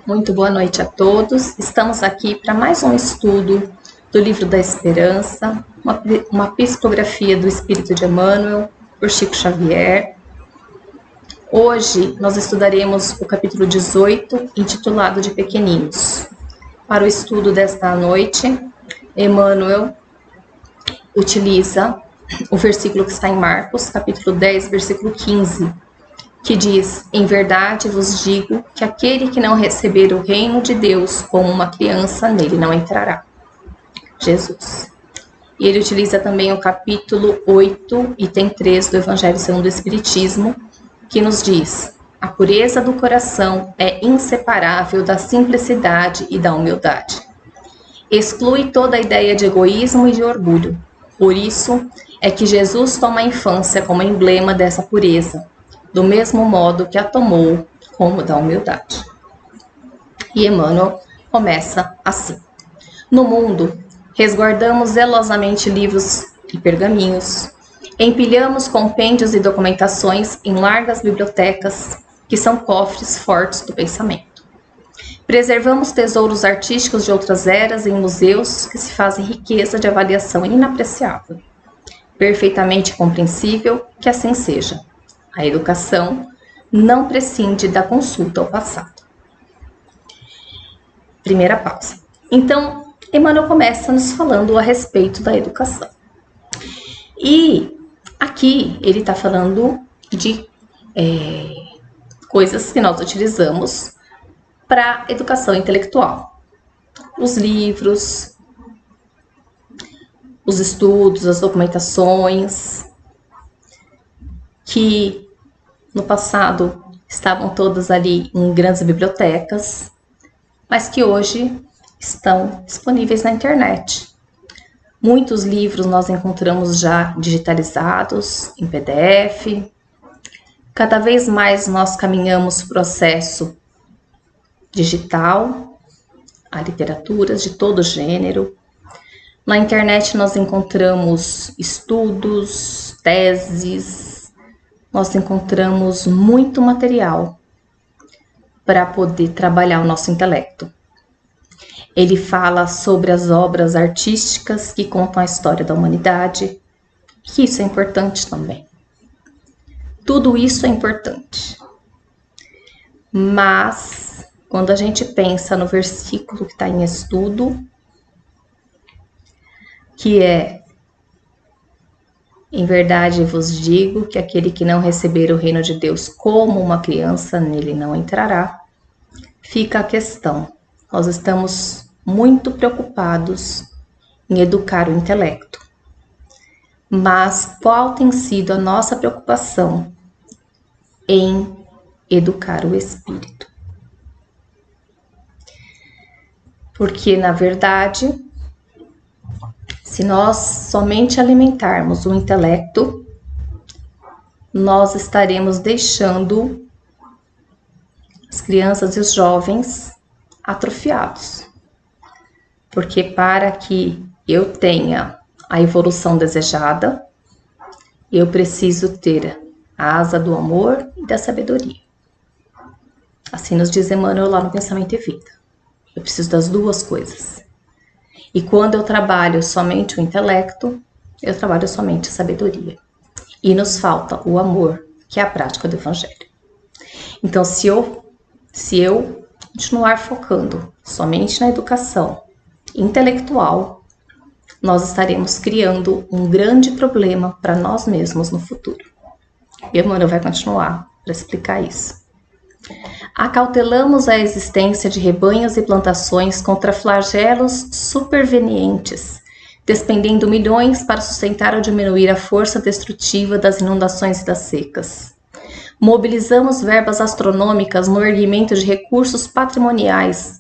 Muito boa noite a todos. Estamos aqui para mais um estudo do Livro da Esperança, uma psicografia do Espírito de Emmanuel, por Chico Xavier. Hoje nós estudaremos o capítulo 18, intitulado de Pequeninos. Para o estudo desta noite, Emmanuel utiliza o versículo que está em Marcos, capítulo 10, versículo 15, que diz: em verdade vos digo que aquele que não receber o reino de Deus como uma criança, nele não entrará. Jesus. E ele utiliza também o capítulo 8, item 3 do Evangelho segundo o Espiritismo, que nos diz: a pureza do coração é inseparável da simplicidade e da humildade. Exclui toda a ideia de egoísmo e de orgulho. Por isso é que Jesus toma a infância como emblema dessa pureza, do mesmo modo que a tomou como da humildade. E Emmanuel começa assim: no mundo, resguardamos zelosamente livros e pergaminhos, empilhamos compêndios e documentações em largas bibliotecas, que são cofres fortes do pensamento. Preservamos tesouros artísticos de outras eras em museus que se fazem riqueza de avaliação inapreciável. Perfeitamente compreensível que assim seja. A educação não prescinde da consulta ao passado. Primeira pausa. Então, Emmanuel começa nos falando a respeito da educação. E aqui ele está falando de coisas que nós utilizamos para educação intelectual. Os livros, os estudos, as documentações, que no passado estavam todas ali em grandes bibliotecas, mas que hoje estão disponíveis na internet. Muitos livros nós encontramos já digitalizados, em PDF. Cada vez mais nós caminhamos para o processo digital, há literaturas de todo gênero. Na internet nós encontramos estudos, teses, nós encontramos muito material para poder trabalhar o nosso intelecto. Ele fala sobre as obras artísticas que contam a história da humanidade, que isso é importante também. Tudo isso é importante. Mas quando a gente pensa no versículo que está em estudo, que é: em verdade vos digo que aquele que não receber o reino de Deus como uma criança, nele não entrará, fica a questão. Nós estamos muito preocupados em educar o intelecto. Mas qual tem sido a nossa preocupação em educar o espírito? Porque, na verdade, se nós somente alimentarmos o intelecto, nós estaremos deixando as crianças e os jovens atrofiados. Porque para que eu tenha a evolução desejada, eu preciso ter a asa do amor e da sabedoria. Assim nos diz Emmanuel lá no Pensamento e Vida. Eu preciso das duas coisas. E quando eu trabalho somente o intelecto, eu trabalho somente a sabedoria. E nos falta o amor, que é a prática do Evangelho. Então, se eu continuar focando somente na educação intelectual, nós estaremos criando um grande problema para nós mesmos no futuro. E Emmanuel vai continuar para explicar isso. Acautelamos a existência de rebanhos e plantações contra flagelos supervenientes, despendendo milhões para sustentar ou diminuir a força destrutiva das inundações e das secas. Mobilizamos verbas astronômicas no erguimento de recursos patrimoniais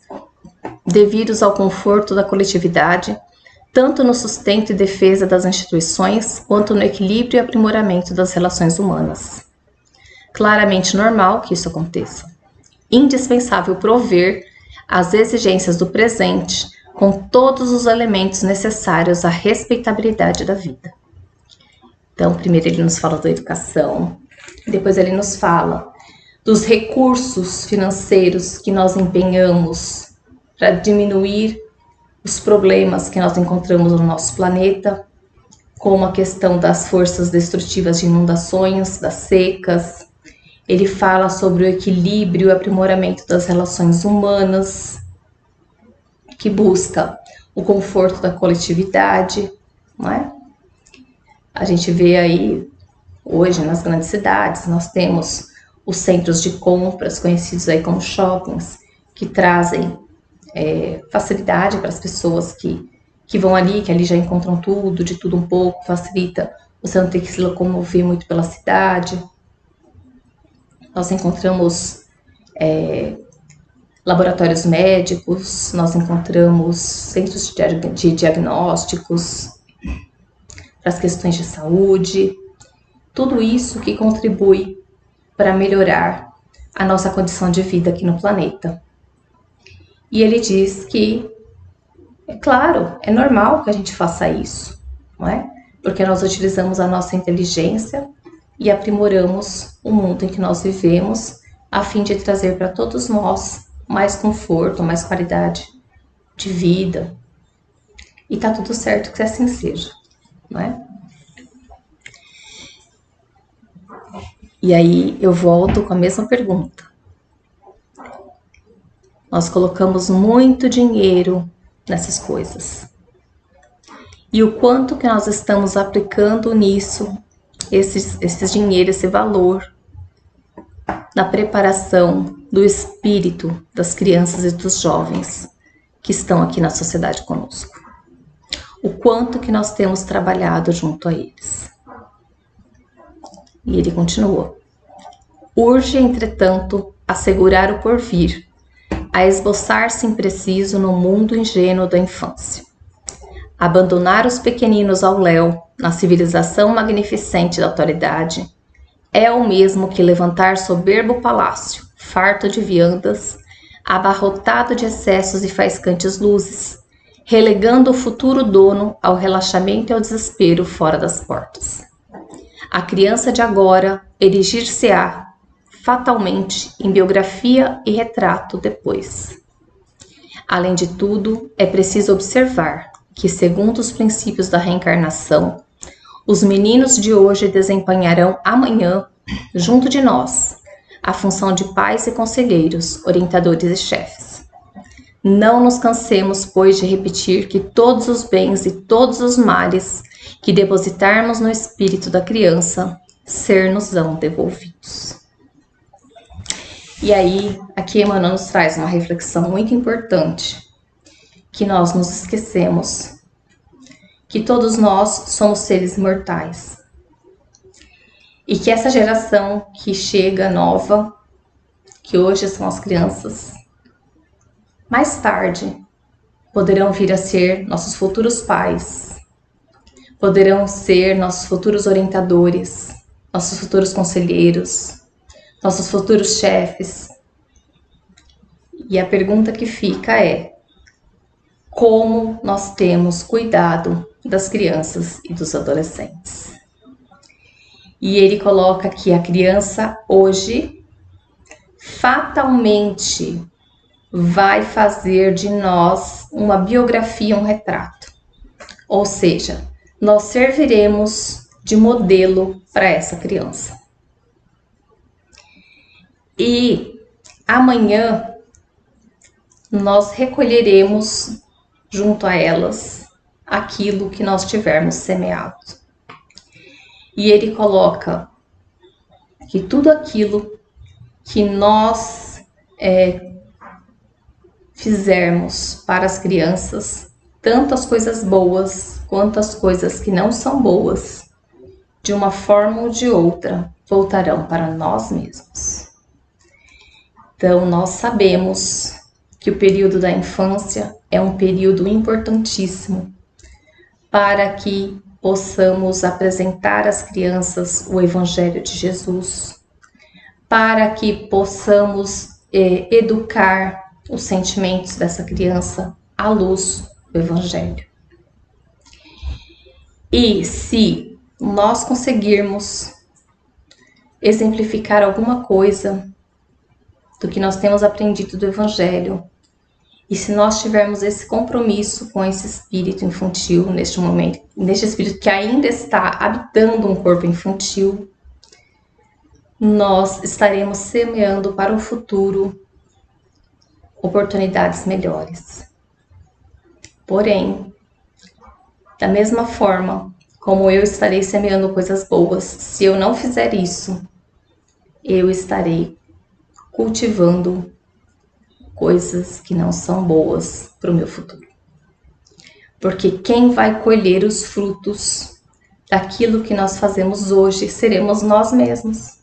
devidos ao conforto da coletividade, tanto no sustento e defesa das instituições, quanto no equilíbrio e aprimoramento das relações humanas. Claramente normal que isso aconteça. Indispensável prover as exigências do presente com todos os elementos necessários à respeitabilidade da vida. Então, primeiro ele nos fala da educação, depois ele nos fala dos recursos financeiros que nós empenhamos para diminuir os problemas que nós encontramos no nosso planeta, como a questão das forças destrutivas de inundações, das secas. Ele fala sobre o equilíbrio e o aprimoramento das relações humanas, que busca o conforto da coletividade, não é? A gente vê aí, hoje, nas grandes cidades, nós temos os centros de compras, conhecidos aí como shoppings, que trazem facilidade para as pessoas que vão ali, que ali já encontram tudo, de tudo um pouco, facilita você não ter que se locomover muito pela cidade. Nós encontramos laboratórios médicos, nós encontramos centros de diagnósticos para as questões de saúde, tudo isso que contribui para melhorar a nossa condição de vida aqui no planeta. E ele diz que, é claro, é normal que a gente faça isso, não é? Porque nós utilizamos a nossa inteligência e aprimoramos o mundo em que nós vivemos, a fim de trazer para todos nós mais conforto, mais qualidade de vida. E tá tudo certo que assim seja, não é? E aí eu volto com a mesma pergunta. Nós colocamos muito dinheiro nessas coisas. E o quanto que nós estamos aplicando nisso, esse dinheiro, esse valor, na preparação do espírito das crianças e dos jovens que estão aqui na sociedade conosco. O quanto que nós temos trabalhado junto a eles. E ele continua. Urge, entretanto, assegurar o porvir, a esboçar-se impreciso no mundo ingênuo da infância. Abandonar os pequeninos ao léu, na civilização magnificente da atualidade, é o mesmo que levantar soberbo palácio, farto de viandas, abarrotado de excessos e faiscantes luzes, relegando o futuro dono ao relaxamento e ao desespero fora das portas. A criança de agora erigir-se-á fatalmente em biografia e retrato depois. Além de tudo, é preciso observar que, segundo os princípios da reencarnação, os meninos de hoje desempenharão amanhã, junto de nós, a função de pais e conselheiros, orientadores e chefes. Não nos cansemos, pois, de repetir que todos os bens e todos os males que depositarmos no espírito da criança, ser-nos-ão devolvidos. E aí, aqui Emmanuel nos traz uma reflexão muito importante, que nós nos esquecemos que todos nós somos seres mortais. E que essa geração que chega nova, que hoje são as crianças, mais tarde poderão vir a ser nossos futuros pais, poderão ser nossos futuros orientadores, nossos futuros conselheiros, nossos futuros chefes. E a pergunta que fica é: como nós temos cuidado das crianças e dos adolescentes? E ele coloca que a criança hoje fatalmente vai fazer de nós uma biografia, um retrato. Ou seja, nós serviremos de modelo para essa criança. E amanhã nós recolheremos junto a elas aquilo que nós tivermos semeado. E ele coloca que tudo aquilo que nós fizermos para as crianças, tanto as coisas boas quanto as coisas que não são boas, de uma forma ou de outra, voltarão para nós mesmos. Então, nós sabemos que o período da infância é um período importantíssimo para que possamos apresentar às crianças o Evangelho de Jesus, para que possamos educar os sentimentos dessa criança à luz do Evangelho. E se nós conseguirmos exemplificar alguma coisa do que nós temos aprendido do Evangelho. E se nós tivermos esse compromisso com esse espírito infantil neste momento, neste espírito que ainda está habitando um corpo infantil, nós estaremos semeando para o futuro oportunidades melhores. Porém, da mesma forma como eu estarei semeando coisas boas, se eu não fizer isso, eu estarei cultivando coisas que não são boas para o meu futuro. Porque quem vai colher os frutos daquilo que nós fazemos hoje seremos nós mesmos.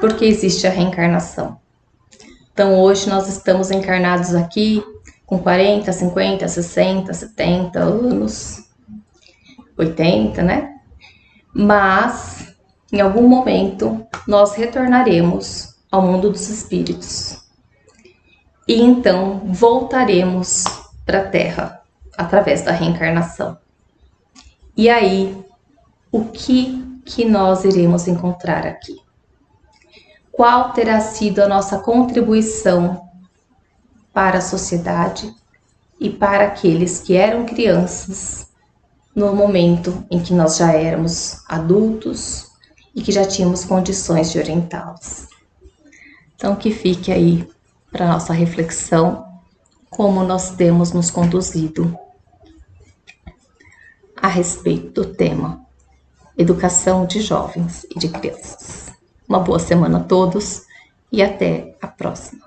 Porque existe a reencarnação. Então hoje nós estamos encarnados aqui com 40, 50, 60, 70 anos, 80, né? Mas em algum momento nós retornaremos ao mundo dos espíritos. E então voltaremos para a Terra através da reencarnação. E aí, o que nós iremos encontrar aqui? Qual terá sido a nossa contribuição para a sociedade e para aqueles que eram crianças no momento em que nós já éramos adultos e que já tínhamos condições de orientá-los? Então, que fique aí para nossa reflexão como nós temos nos conduzido a respeito do tema educação de jovens e de crianças. Uma boa semana a todos e até a próxima.